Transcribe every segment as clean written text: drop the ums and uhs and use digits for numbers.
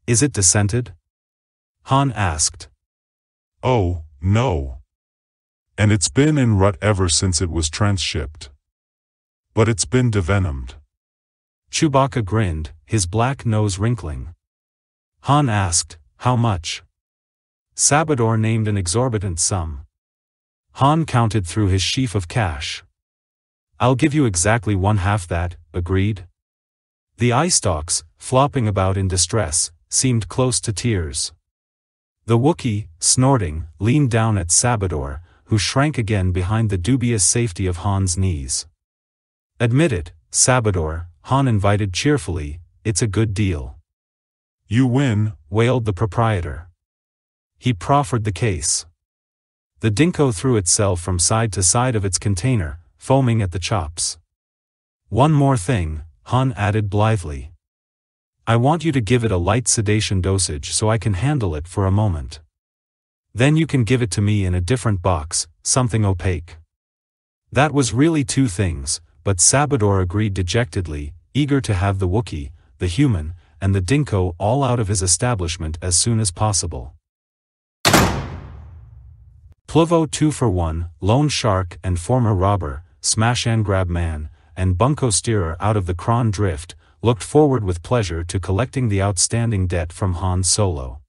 Is it descented? Han asked. Oh, no. And it's been in rut ever since it was transshipped. But it's been devenomed. Chewbacca grinned, his black nose wrinkling. Han asked, how much? Sabador named an exorbitant sum. Han counted through his sheaf of cash. I'll give you exactly one half that, agreed. The eye stalks, flopping about in distress, seemed close to tears. The Wookiee, snorting, leaned down at Sabador, who shrank again behind the dubious safety of Han's knees. Admit it, Sabador, Han invited cheerfully, it's a good deal. You win, wailed the proprietor. He proffered the case. The dinko threw itself from side to side of its container, foaming at the chops. One more thing, Han added blithely. I want you to give it a light sedation dosage so I can handle it for a moment. Then you can give it to me in a different box, something opaque. That was really two things, but Sabador agreed dejectedly, eager to have the Wookiee, the human, and the dinko all out of his establishment as soon as possible. Pluvo 2-for-1, loan shark and former robber, smash-and-grab man, and bunco steerer out of the Kron Drift, looked forward with pleasure to collecting the outstanding debt from Han Solo.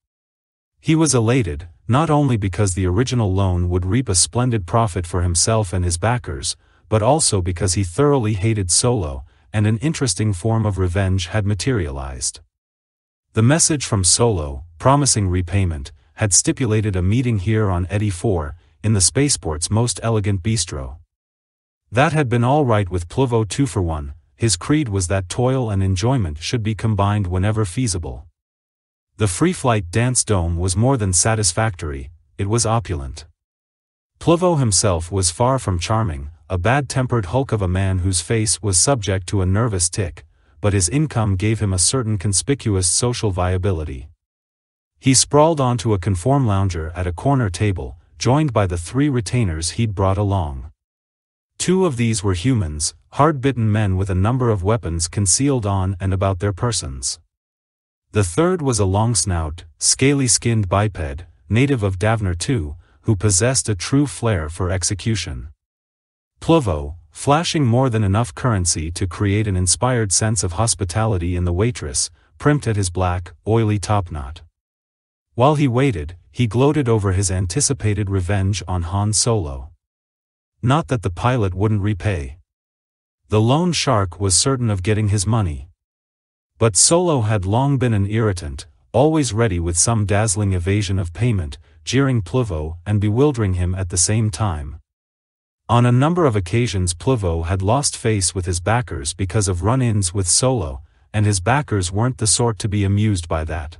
He was elated, not only because the original loan would reap a splendid profit for himself and his backers, but also because he thoroughly hated Solo, and an interesting form of revenge had materialized. The message from Solo, promising repayment, had stipulated a meeting here on Eddy 4, in the spaceport's most elegant bistro. That had been all right with Pluvo 2-for-1, his creed was that toil and enjoyment should be combined whenever feasible. The free-flight dance dome was more than satisfactory, it was opulent. Pluvo himself was far from charming, a bad-tempered hulk of a man whose face was subject to a nervous tic, but his income gave him a certain conspicuous social viability. He sprawled onto a conform lounger at a corner table, joined by the 3 retainers he'd brought along. 2 of these were humans, hard-bitten men with a number of weapons concealed on and about their persons. The third was a long-snout, scaly-skinned biped, native of Davner II, who possessed a true flair for execution. Pluvo, flashing more than enough currency to create an inspired sense of hospitality in the waitress, primped at his black, oily topknot. While he waited, he gloated over his anticipated revenge on Han Solo. Not that the pilot wouldn't repay. The loan shark was certain of getting his money. But Solo had long been an irritant, always ready with some dazzling evasion of payment, jeering Pluvo and bewildering him at the same time. On a number of occasions Pluvo had lost face with his backers because of run-ins with Solo, and his backers weren't the sort to be amused by that.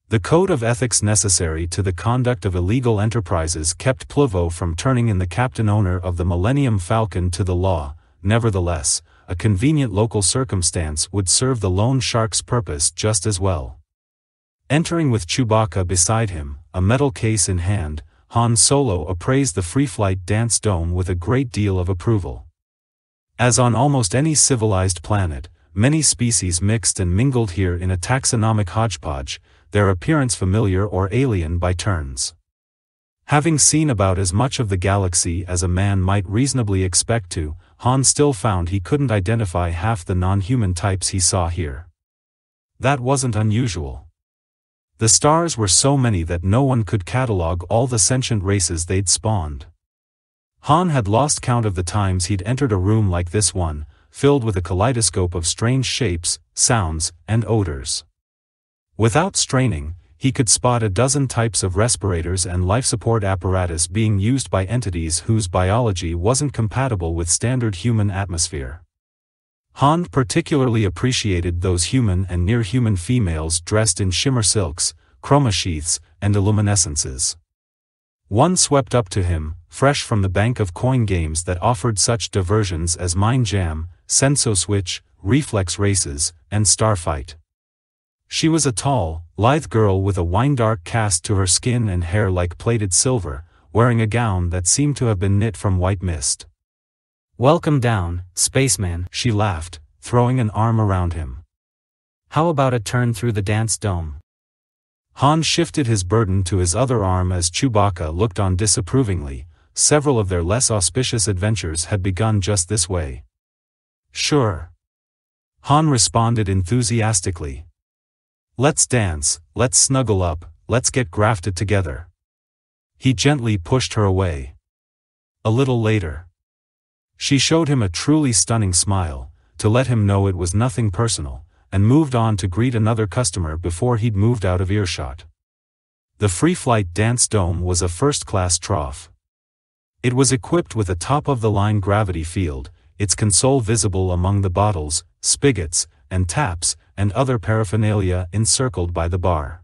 The code of ethics necessary to the conduct of illegal enterprises kept Pluvo from turning in the captain-owner of the Millennium Falcon to the law. Nevertheless, a convenient local circumstance would serve the loan shark's purpose just as well. Entering with Chewbacca beside him, a metal case in hand, Han Solo appraised the free-flight dance dome with a great deal of approval. As on almost any civilized planet, many species mixed and mingled here in a taxonomic hodgepodge, their appearance familiar or alien by turns. Having seen about as much of the galaxy as a man might reasonably expect to, Han still found he couldn't identify half the non-human types he saw here. That wasn't unusual. The stars were so many that no one could catalog all the sentient races they'd spawned. Han had lost count of the times he'd entered a room like this one, filled with a kaleidoscope of strange shapes, sounds, and odors. Without straining, he could spot a dozen types of respirators and life support apparatus being used by entities whose biology wasn't compatible with standard human atmosphere. Han particularly appreciated those human and near-human females dressed in shimmer silks, chroma sheaths, and illuminescences. One swept up to him, fresh from the bank of coin games that offered such diversions as Mind Jam, Senso Switch, Reflex Races, and Starfight. She was a tall, lithe girl with a wine-dark cast to her skin and hair like plated silver, wearing a gown that seemed to have been knit from white mist. "Welcome down, spaceman," she laughed, throwing an arm around him. "How about a turn through the dance dome?" Han shifted his burden to his other arm as Chewbacca looked on disapprovingly. Several of their less auspicious adventures had begun just this way. Sure. Han responded enthusiastically. Let's dance, let's snuggle up, let's get grafted together. He gently pushed her away. A little later, she showed him a truly stunning smile, to let him know it was nothing personal, and moved on to greet another customer before he'd moved out of earshot. The free-flight dance dome was a first-class trough. It was equipped with a top-of-the-line gravity field, its console visible among the bottles, spigots, and taps, and other paraphernalia encircled by the bar.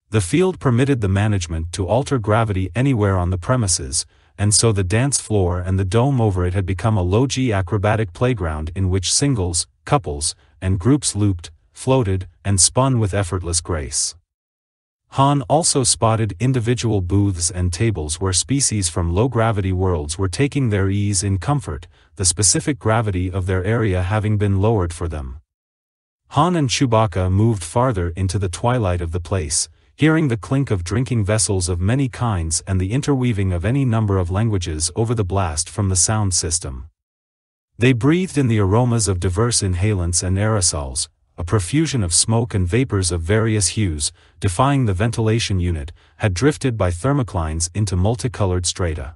The field permitted the management to alter gravity anywhere on the premises, and so the dance floor and the dome over it had become a low-G acrobatic playground in which singles, couples, and groups looped, floated, and spun with effortless grace. Han also spotted individual booths and tables where species from low-gravity worlds were taking their ease in comfort, the specific gravity of their area having been lowered for them. Han and Chewbacca moved farther into the twilight of the place, hearing the clink of drinking vessels of many kinds and the interweaving of any number of languages over the blast from the sound system. They breathed in the aromas of diverse inhalants and aerosols, a profusion of smoke and vapors of various hues, defying the ventilation unit, had drifted by thermoclines into multicolored strata.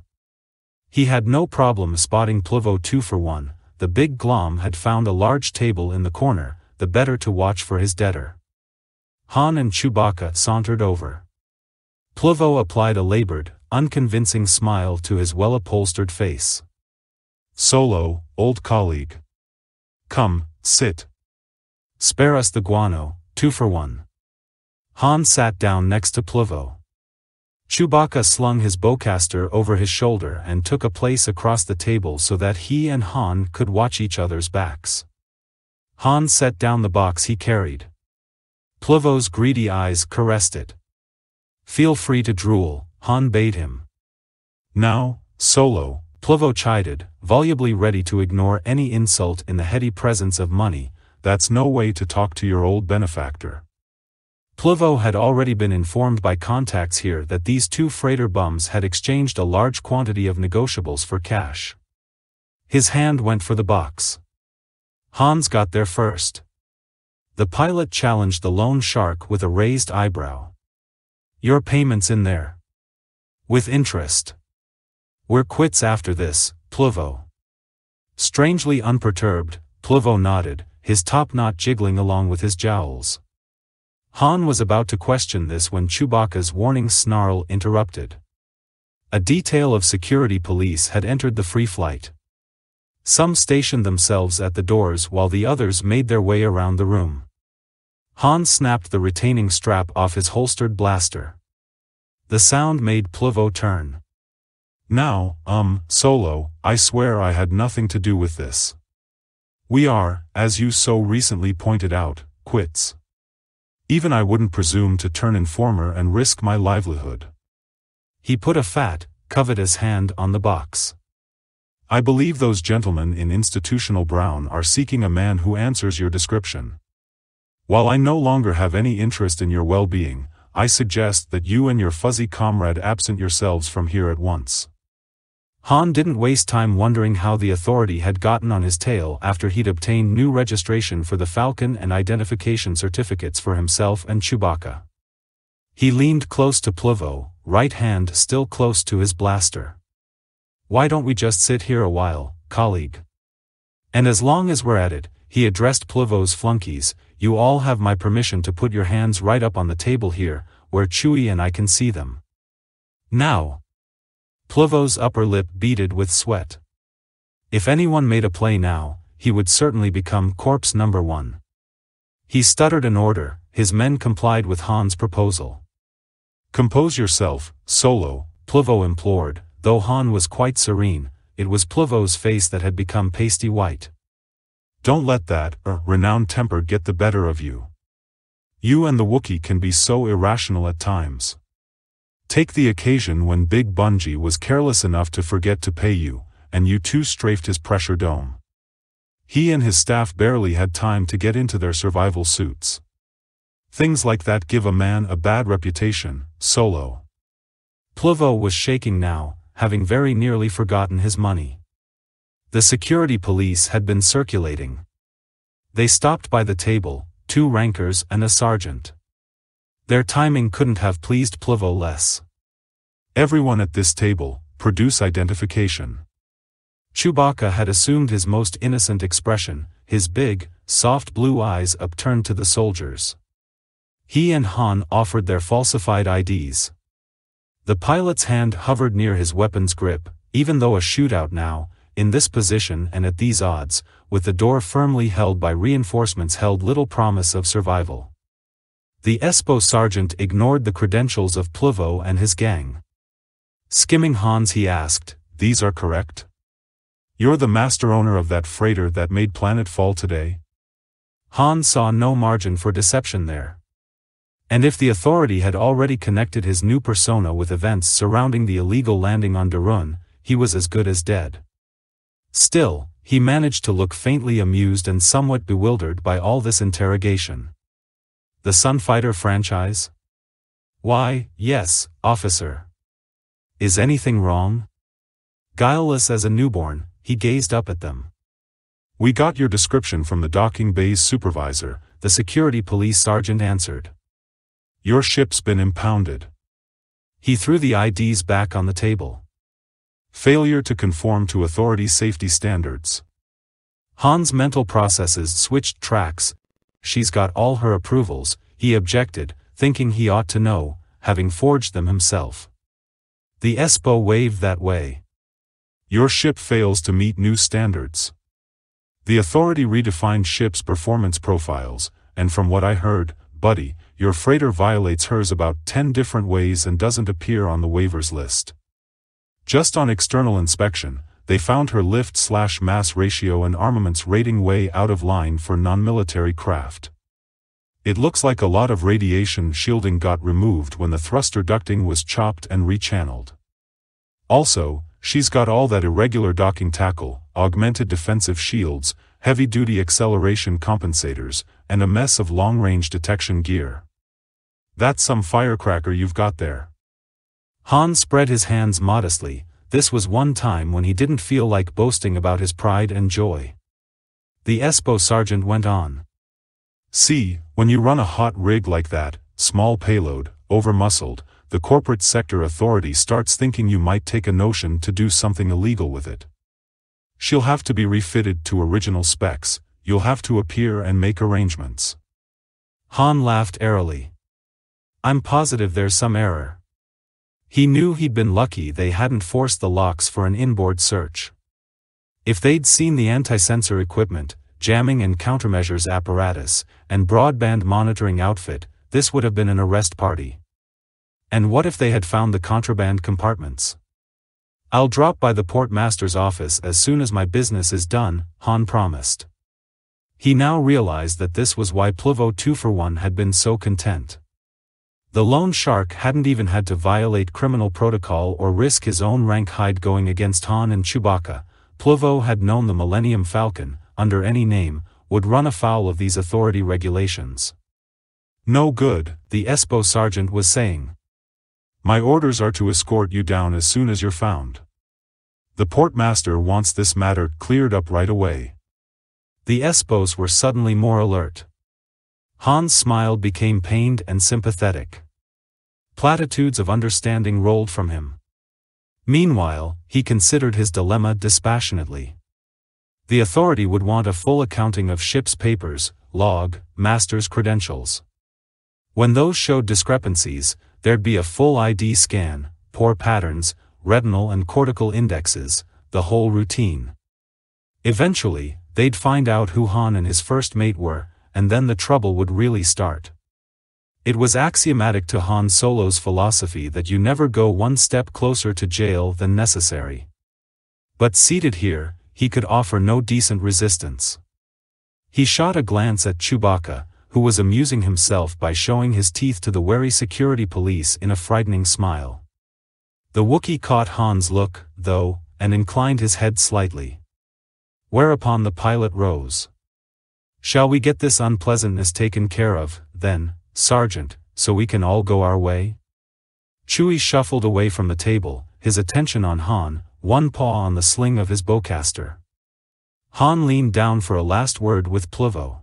He had no problem spotting Pluvo 2-for-1, the big glom had found a large table in the corner, the better to watch for his debtor. Han and Chewbacca sauntered over. Pluvo applied a labored, unconvincing smile to his well-upholstered face. Solo, old colleague. Come, sit. Spare us the guano, 2-for-1. Han sat down next to Pluvo. Chewbacca slung his bowcaster over his shoulder and took a place across the table so that he and Han could watch each other's backs. Han set down the box he carried. Pluvo's greedy eyes caressed it. Feel free to drool, Han bade him. Now, Solo, Pluvo chided, volubly ready to ignore any insult in the heady presence of money. That's no way to talk to your old benefactor. Pluvo had already been informed by contacts here that these two freighter bums had exchanged a large quantity of negotiables for cash. His hand went for the box. Hans got there first. The pilot challenged the loan shark with a raised eyebrow. Your payment's in there. With interest. We're quits after this, Pluvo. Strangely unperturbed, Pluvo nodded, his top knot jiggling along with his jowls. Han was about to question this when Chewbacca's warning snarl interrupted. A detail of security police had entered the free flight. Some stationed themselves at the doors while the others made their way around the room. Han snapped the retaining strap off his holstered blaster. The sound made Pluvo turn. Now, Solo, I swear I had nothing to do with this. We are, as you so recently pointed out, quits. Even I wouldn't presume to turn informer and risk my livelihood. He put a fat, covetous hand on the box. I believe those gentlemen in institutional brown are seeking a man who answers your description. While I no longer have any interest in your well-being, I suggest that you and your fuzzy comrade absent yourselves from here at once. Han didn't waste time wondering how the authority had gotten on his tail after he'd obtained new registration for the Falcon and identification certificates for himself and Chewbacca. He leaned close to Pluvo, right hand still close to his blaster. Why don't we just sit here a while, colleague? And as long as we're at it, he addressed Pluvo's flunkies, you all have my permission to put your hands right up on the table here, where Chewie and I can see them. Now. Pluvo's upper lip beaded with sweat. If anyone made a play now, he would certainly become corpse number 1. He stuttered an order, his men complied with Han's proposal. Compose yourself, Solo, Pluvo implored, though Han was quite serene, it was Pluvo's face that had become pasty white. Don't let that, renowned temper get the better of you. You and the Wookiee can be so irrational at times. Take the occasion when Big Bungie was careless enough to forget to pay you, and you two strafed his pressure dome. He and his staff barely had time to get into their survival suits. Things like that give a man a bad reputation, Solo. Pluvo was shaking now, having very nearly forgotten his money. The security police had been circulating. They stopped by the table, 2 rankers and a sergeant. Their timing couldn't have pleased Pluvo less. Everyone at this table, produce identification. Chewbacca had assumed his most innocent expression, his big, soft blue eyes upturned to the soldiers. He and Han offered their falsified IDs. The pilot's hand hovered near his weapon's grip, even though a shootout now, in this position and at these odds, with the door firmly held by reinforcements held little promise of survival. The ESPO sergeant ignored the credentials of Pluvo and his gang. Skimming Han's, he asked, "These are correct? You're the master owner of that freighter that made planet fall today?" Han saw no margin for deception there. And if the authority had already connected his new persona with events surrounding the illegal landing on Darun, he was as good as dead. Still, he managed to look faintly amused and somewhat bewildered by all this interrogation. "The Sunfighter franchise?" "Why, yes, officer." "Is anything wrong?" Guileless as a newborn, he gazed up at them. "We got your description from the docking bay's supervisor," the security police sergeant answered. "Your ship's been impounded." He threw the IDs back on the table. "Failure to conform to authority safety standards." Han's mental processes switched tracks. "She's got all her approvals," he objected, thinking he ought to know, having forged them himself. The ESPO waved that way. "Your ship fails to meet new standards. The authority redefined ship's performance profiles, and from what I heard, buddy, your freighter violates hers about 10 different ways and doesn't appear on the waivers list. Just on external inspection, they found her lift/mass ratio and armaments rating way out of line for non-military craft. It looks like a lot of radiation shielding got removed when the thruster ducting was chopped and rechanneled. Also, she's got all that irregular docking tackle, augmented defensive shields, heavy-duty acceleration compensators, and a mess of long-range detection gear. That's some firecracker you've got there." Han spread his hands modestly. This was one time when he didn't feel like boasting about his pride and joy. The ESPO sergeant went on. "See, when you run a hot rig like that, small payload, over-muscled, the corporate sector authority starts thinking you might take a notion to do something illegal with it. She'll have to be refitted to original specs, you'll have to appear and make arrangements." Han laughed airily. "I'm positive there's some error." He knew he'd been lucky they hadn't forced the locks for an inboard search. If they'd seen the anti-sensor equipment, jamming and countermeasures apparatus, and broadband monitoring outfit, this would have been an arrest party. And what if they had found the contraband compartments? "I'll drop by the portmaster's office as soon as my business is done," Han promised. He now realized that this was why Pluvo 2-for-1 had been so content. The lone shark hadn't even had to violate criminal protocol or risk his own rank hide going against Han and Chewbacca. Pluvo had known the Millennium Falcon, under any name, would run afoul of these authority regulations. "No good," the ESPO sergeant was saying. "My orders are to escort you down as soon as you're found. The portmaster wants this matter cleared up right away." The ESPOs were suddenly more alert. Han's smile became pained and sympathetic. Platitudes of understanding rolled from him. Meanwhile, he considered his dilemma dispassionately. The authority would want a full accounting of ship's papers, log, master's credentials. When those showed discrepancies, there'd be a full ID scan, pore patterns, retinal and cortical indexes, the whole routine. Eventually, they'd find out who Han and his first mate were, and then the trouble would really start. It was axiomatic to Han Solo's philosophy that you never go one step closer to jail than necessary. But seated here, he could offer no decent resistance. He shot a glance at Chewbacca, who was amusing himself by showing his teeth to the wary security police in a frightening smile. The Wookiee caught Han's look, though, and inclined his head slightly. Whereupon the pilot rose. "Shall we get this unpleasantness taken care of, then, Sergeant, so we can all go our way?" Chewie shuffled away from the table, his attention on Han, one paw on the sling of his bowcaster. Han leaned down for a last word with Plivo.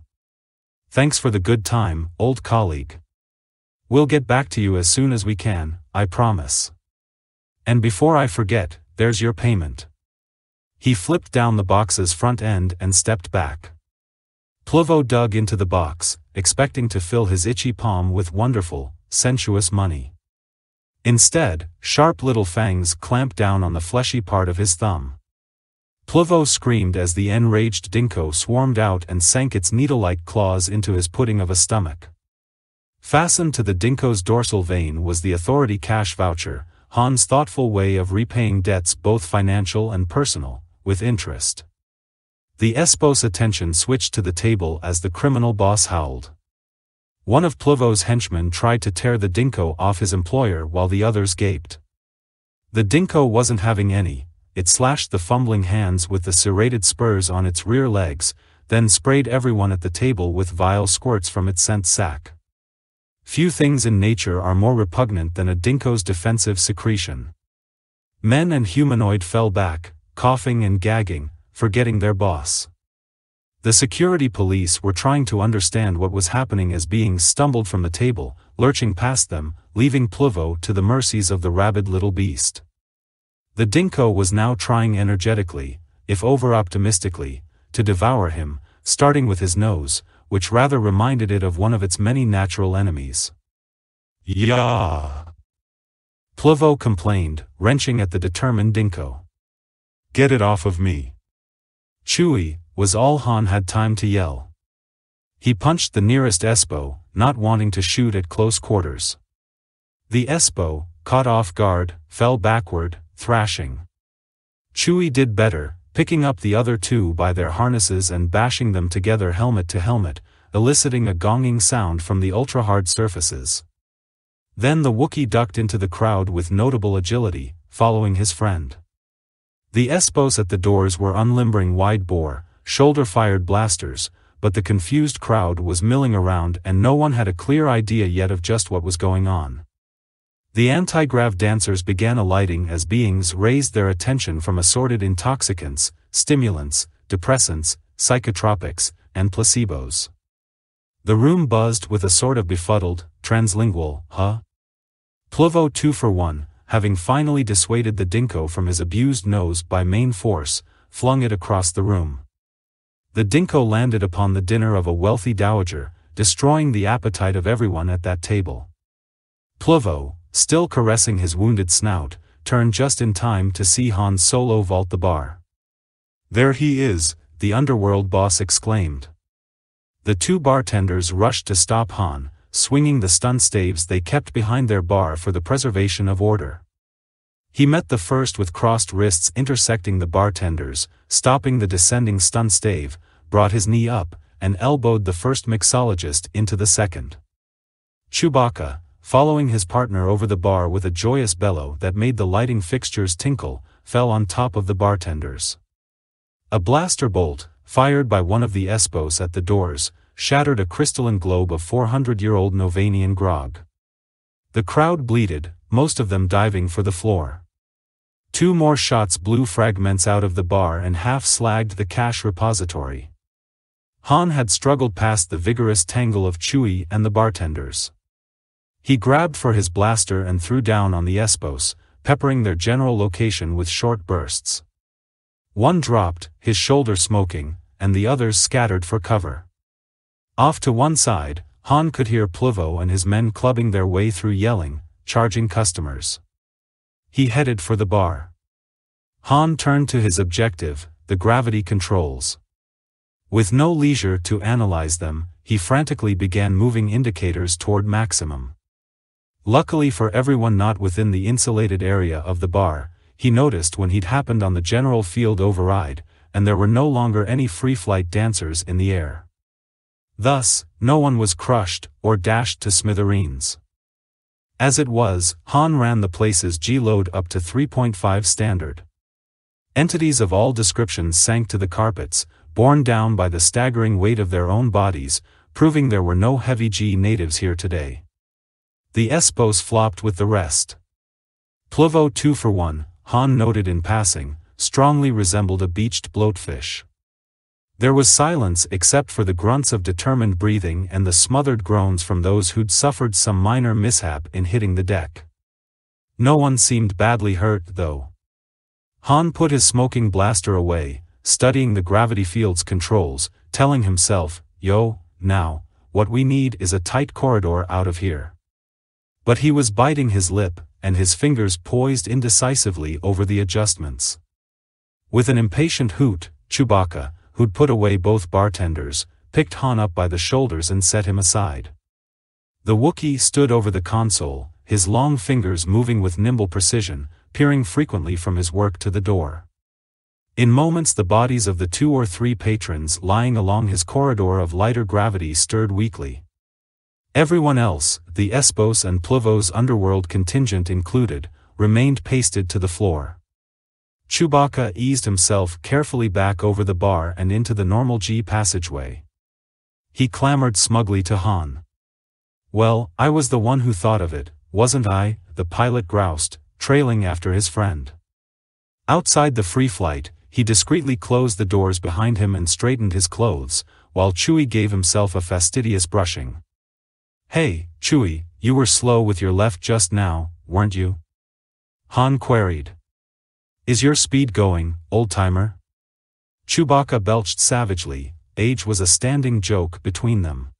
"Thanks for the good time, old colleague. We'll get back to you as soon as we can, I promise. And before I forget, there's your payment." He flipped down the box's front end and stepped back. Plivo dug into the box, expecting to fill his itchy palm with wonderful, sensuous money. Instead, sharp little fangs clamped down on the fleshy part of his thumb. Plivo screamed as the enraged dinko swarmed out and sank its needle-like claws into his pudding of a stomach. Fastened to the dinko's dorsal vein was the authority cash voucher, Han's thoughtful way of repaying debts both financial and personal, with interest. The Espo's attention switched to the table as the criminal boss howled. One of Plivo's henchmen tried to tear the dinko off his employer while the others gaped. The dinko wasn't having any. It slashed the fumbling hands with the serrated spurs on its rear legs, then sprayed everyone at the table with vile squirts from its scent sac. Few things in nature are more repugnant than a dinko's defensive secretion. Men and humanoid fell back, coughing and gagging, forgetting their boss. The security police were trying to understand what was happening as beings stumbled from the table, lurching past them, leaving Plivo to the mercies of the rabid little beast. The dinko was now trying energetically, if over-optimistically, to devour him, starting with his nose, which rather reminded it of one of its many natural enemies. "Yeah!" Plivo complained, wrenching at the determined dinko. "Get it off of me!" "Chewie!" was all Han had time to yell. He punched the nearest Espo, not wanting to shoot at close quarters. The Espo, caught off guard, fell backward, thrashing. Chewie did better, picking up the other two by their harnesses and bashing them together helmet to helmet, eliciting a gonging sound from the ultra-hard surfaces. Then the Wookiee ducked into the crowd with notable agility, following his friend. The Espos at the doors were unlimbering wide-bore, shoulder-fired blasters, but the confused crowd was milling around and no one had a clear idea yet of just what was going on. The anti-grav dancers began alighting as beings raised their attention from assorted intoxicants, stimulants, depressants, psychotropics, and placebos. The room buzzed with a sort of befuddled, translingual, "Huh?" Plivo 2-for-1, having finally dissuaded the dinko from his abused nose by main force, flung it across the room. The dinko landed upon the dinner of a wealthy dowager, destroying the appetite of everyone at that table. Plivo, still caressing his wounded snout, turned just in time to see Han Solo vault the bar. "There he is," the underworld boss exclaimed. The two bartenders rushed to stop Han, swinging the stun staves they kept behind their bar for the preservation of order. He met the first with crossed wrists intersecting the bartenders, stopping the descending stun stave, brought his knee up, and elbowed the first mixologist into the second. Chewbacca, following his partner over the bar with a joyous bellow that made the lighting fixtures tinkle, fell on top of the bartenders. A blaster bolt, fired by one of the Espos at the doors, shattered a crystalline globe of 400-year-old Novanian grog. The crowd bleated, most of them diving for the floor. Two more shots blew fragments out of the bar and half-slagged the cash repository. Han had struggled past the vigorous tangle of Chewie and the bartenders. He grabbed for his blaster and threw down on the Espos, peppering their general location with short bursts. One dropped, his shoulder smoking, and the others scattered for cover. Off to one side, Han could hear Plivo and his men clubbing their way through yelling, charging customers. He headed for the bar. Han turned to his objective, the gravity controls. With no leisure to analyze them, he frantically began moving indicators toward maximum. Luckily for everyone not within the insulated area of the bar, he noticed when he'd happened on the general field override, and there were no longer any free-flight dancers in the air. Thus, no one was crushed or dashed to smithereens. As it was, Han ran the place's G-load up to 3.5 standard. Entities of all descriptions sank to the carpets, borne down by the staggering weight of their own bodies, proving there were no heavy G natives here today. The S-boat flopped with the rest. Pluvo 2 for 1, Han noted in passing, strongly resembled a beached bloatfish. There was silence except for the grunts of determined breathing and the smothered groans from those who'd suffered some minor mishap in hitting the deck. No one seemed badly hurt, though. Han put his smoking blaster away, studying the gravity field's controls, telling himself, "Yo, now, what we need is a tight corridor out of here." But he was biting his lip, and his fingers poised indecisively over the adjustments. With an impatient hoot, Chewbacca, who'd put away both bartenders, picked Han up by the shoulders and set him aside. The Wookiee stood over the console, his long fingers moving with nimble precision, peering frequently from his work to the door. In moments the bodies of the 2 or 3 patrons lying along his corridor of lighter gravity stirred weakly. Everyone else, the Espos and Pluvo's underworld contingent included, remained pasted to the floor. Chewbacca eased himself carefully back over the bar and into the normal G passageway. He clamored smugly to Han. "Well, I was the one who thought of it, wasn't I?" the pilot groused, trailing after his friend. Outside the free flight, he discreetly closed the doors behind him and straightened his clothes, while Chewie gave himself a fastidious brushing. "Hey, Chewie, you were slow with your left just now, weren't you?" Han queried. "Is your speed going, old-timer?" Chewbacca belched savagely. Age was a standing joke between them.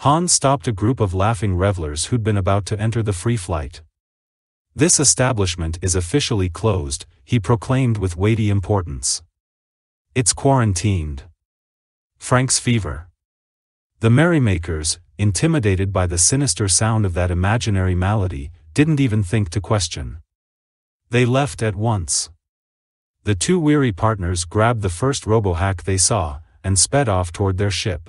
Han stopped a group of laughing revelers who'd been about to enter the free flight. "This establishment is officially closed," he proclaimed with weighty importance. "It's quarantined. Frank's fever." The merrymakers, intimidated by the sinister sound of that imaginary malady, didn't even think to question. They left at once. The 2 weary partners grabbed the first robohack they saw, and sped off toward their ship.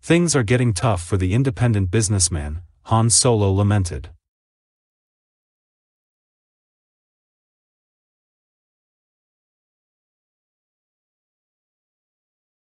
"Things are getting tough for the independent businessman," Han Solo lamented.